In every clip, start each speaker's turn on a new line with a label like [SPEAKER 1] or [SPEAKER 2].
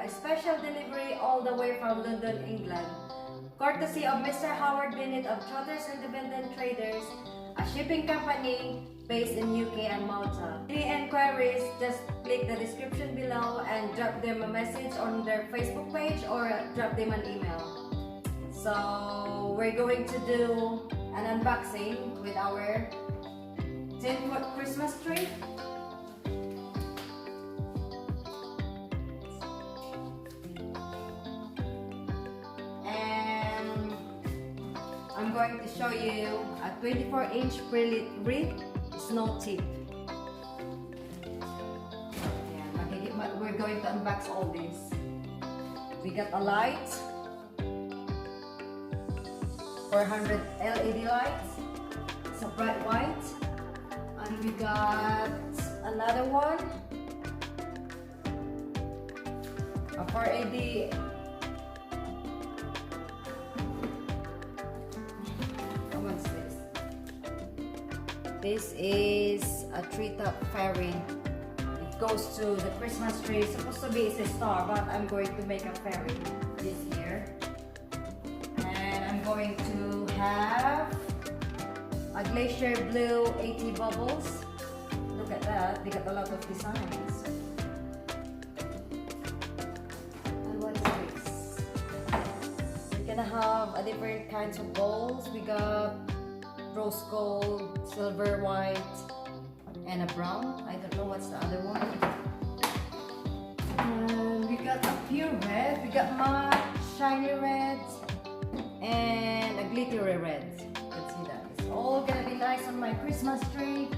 [SPEAKER 1] a special delivery all the way from London, England. Courtesy of Mr. Howard Bennett of Trotters Independent Traders, a shipping company based in UK and Malta. Any enquiries, just click the description below and drop them a message on their Facebook page or drop them an email. So we're going to do an unboxing with our 10-foot Christmas tree. And I'm going to show you a 24-inch pre-lit wreath snow tip. We're going to unbox all these. We got a light, 400 LED lights. It's a bright white. And we got another one, a 480. What's this? This is a treetop fairy. It goes to the Christmas tree. It's supposed to be a star, but I'm going to make a fairy this year. And I'm going to have a glacier blue 80 bubbles. Look at that, they got a lot of designs. And what is this? We're gonna have a different kinds of bowls. We got rose gold, silver white, and a brown. I don't know what's the other one. And we got a pure red. We got matte, shiny red, and a glittery red. Let's see that. It's all gonna be nice on my Christmas tree.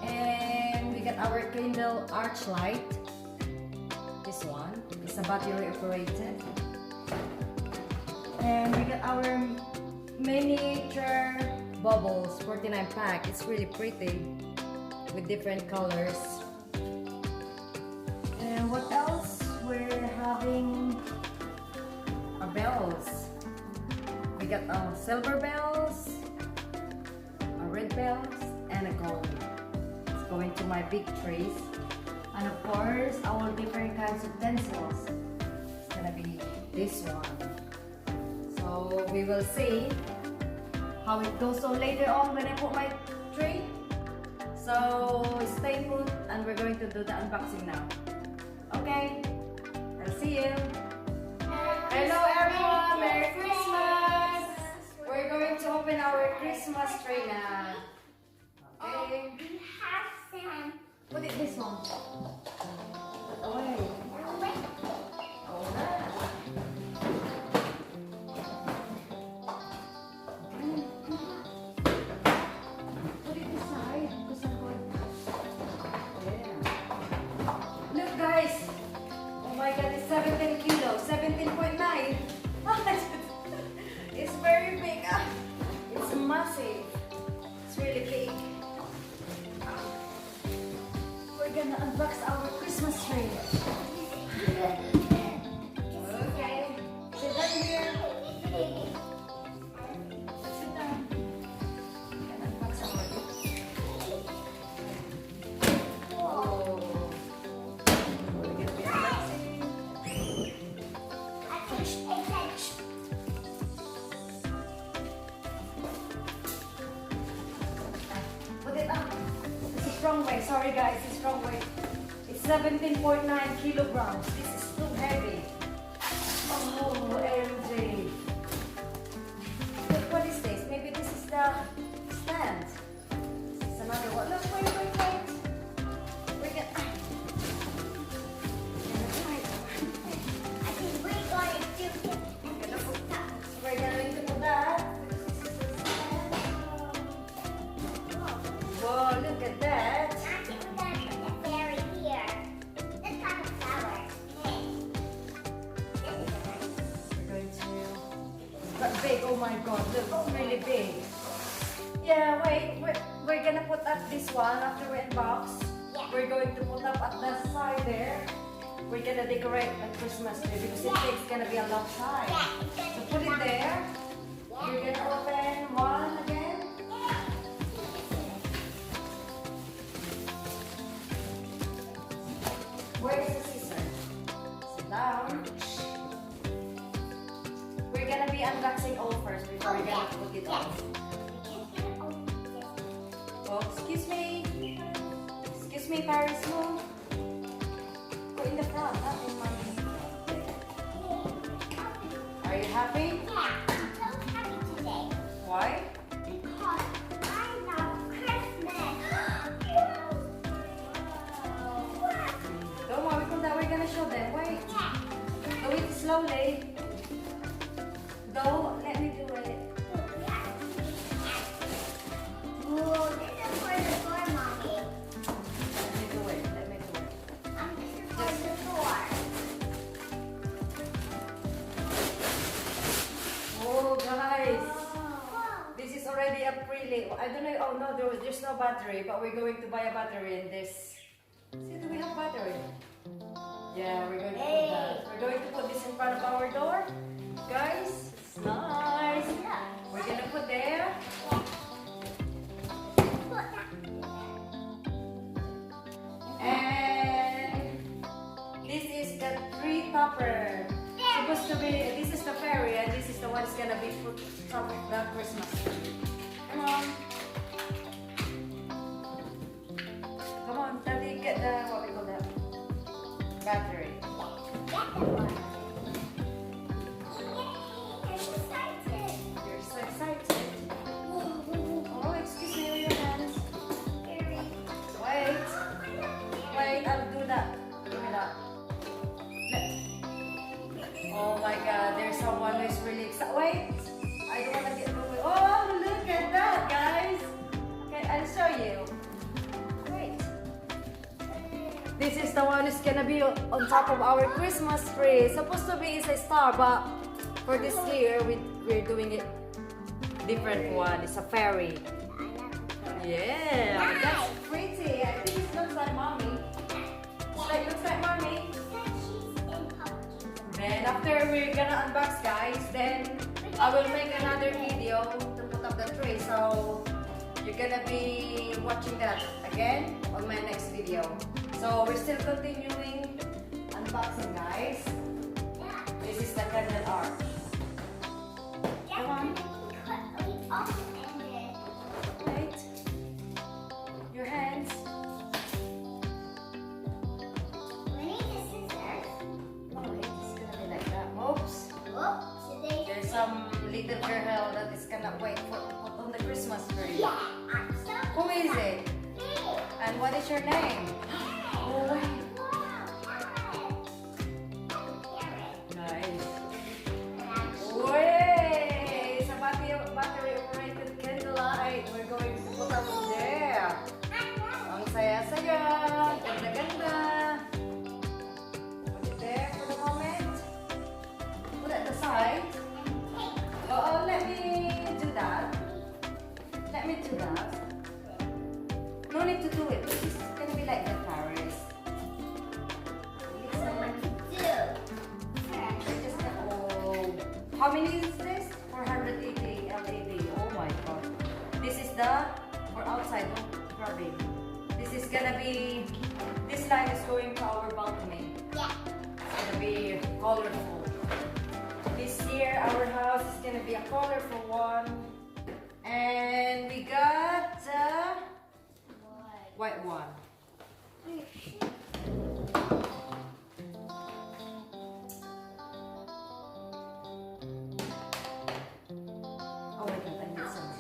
[SPEAKER 1] And we got our candle arch light. This one is a battery operated. And we got our miniature bubbles, 49 pack. It's really pretty with different colors. And what else? We're having a bells. We got silver bells, a red bells, and a gold. It's going to my big trees. And of course, our different kinds of pencils. It's gonna be this one. So we will see how it goes. So later on when I put my tree. So stay put and we're going to do the unboxing now. Okay? I'll see you. Hello everyone! Merry Christmas! We're going to open our Christmas tree now. Okay?
[SPEAKER 2] We have some.
[SPEAKER 1] Put it this one. Away. Oh, nice. Put it this side. Because I'm going. Yeah. Look guys. Oh my god, it's 17 kilos. 17.9. It's very big. It's massive. It's really big. We're gonna unbox our Christmas tree. Okay. Sit down here. Sit down. We're gonna unbox our Whoa. We're gonna be unboxing. Put it up. It's a strong weight. Sorry guys, it's strong weight. It's 17.9 kilograms. This is too heavy. Oh, MJ. Look, what is this? Maybe this is the stand. This is another one. Look, wait. We're gonna try it. We're going to put that. Whoa, look at that. But big, oh my god, look, really big. Yeah, wait, we're gonna put up this one after we unbox.
[SPEAKER 2] Yeah.
[SPEAKER 1] We're going to put up at the side there. We're gonna decorate a Christmas tree because it takes gonna be a long time. So put it there. We're gonna open one again. Where's the scissors? down. We're gonna be unboxing all first before we're gonna put it on. Oh, excuse me. Excuse me, Paris, move. Go in the front, not in my. Are you happy?
[SPEAKER 2] Yeah, I'm so happy today.
[SPEAKER 1] Why?
[SPEAKER 2] Because I love Christmas.
[SPEAKER 1] Don't worry, we're gonna show them. Wait.
[SPEAKER 2] Yeah.
[SPEAKER 1] Do it slowly. Don't let me do it.
[SPEAKER 2] Oh, this is for the door, Mommy.
[SPEAKER 1] Let me do it. Let me do it.
[SPEAKER 2] This is for the door.
[SPEAKER 1] Oh, guys.
[SPEAKER 2] Oh.
[SPEAKER 1] This is already a pre-lit. I don't know. Oh, no, there's no battery, but we're going to buy a battery in this. See, do we have battery? Yeah, we're going to put that. We're going to put this in front of our door. Guys, it's nice. We're going to put there. And this is the tree topper. Supposed to be, this is the fairy and this is the one that's gonna be put top of the Christmas tree. Come on. Come on, Daddy, get the, what we call that? Battery. You're so excited. Oh, excuse me, your hands. Wait. Wait, I'll do that. Give me that. Oh my god, there's someone who's really excited. Wait, I don't want to get moving. Oh, look at that, guys. Okay, I'll show you. Wait. This is the one who's gonna be on top of our Christmas tree. It's supposed to be a star, but for this year, we're doing it different one. It's a fairy. Yeah, that's pretty. I think it looks like mommy. Looks like mommy. Then after we're gonna unbox, guys, then I will make another video to put up the tray. So you're gonna be watching that again on my next video. So we're still continuing unboxing, guys. This is the candle art. Come on. Wait. Your hands. There's some little girl that is gonna wait for put on the Christmas tree.
[SPEAKER 2] Yeah, I'm so
[SPEAKER 1] Who is it?
[SPEAKER 2] Me.
[SPEAKER 1] And what is your name? Oh, wait. Nice. Wait! It's a battery operated candlelight. We're going to put up there. Ang saya-saya. Ganda-ganda. Put it there for the moment. Put it at the side. Oh, let me do that. Let me do that. No need to do it. This is gonna be like the Paris. How many is this? 480 LED. Oh my god. This is the for outside. Don't grab it. This is gonna be. This line is going to our balcony.
[SPEAKER 2] Yeah.
[SPEAKER 1] It's gonna be colorful. This year our house is gonna be a colorful one. And we got a white one. Oh my god, I need some.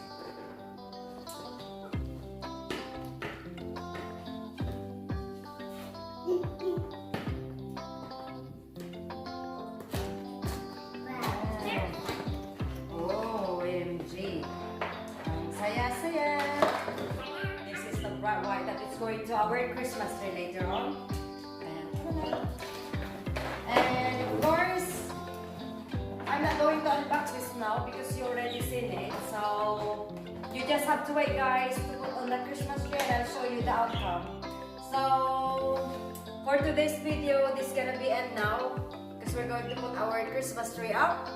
[SPEAKER 1] Oh, OMG. Saya-saya. This is the bright white that is going to our Christmas tree later on. And of course, I'm not going to unbox this now because you already seen it. So you just have to wait, guys, to put on the Christmas tree and I'll show you the outcome. So for today's video, this is gonna be end now because we're going to put our Christmas tree up.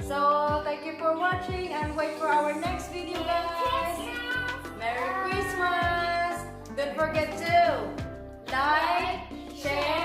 [SPEAKER 1] So thank you for watching and wait for our next video, guys. Merry Christmas! Don't forget to like, share,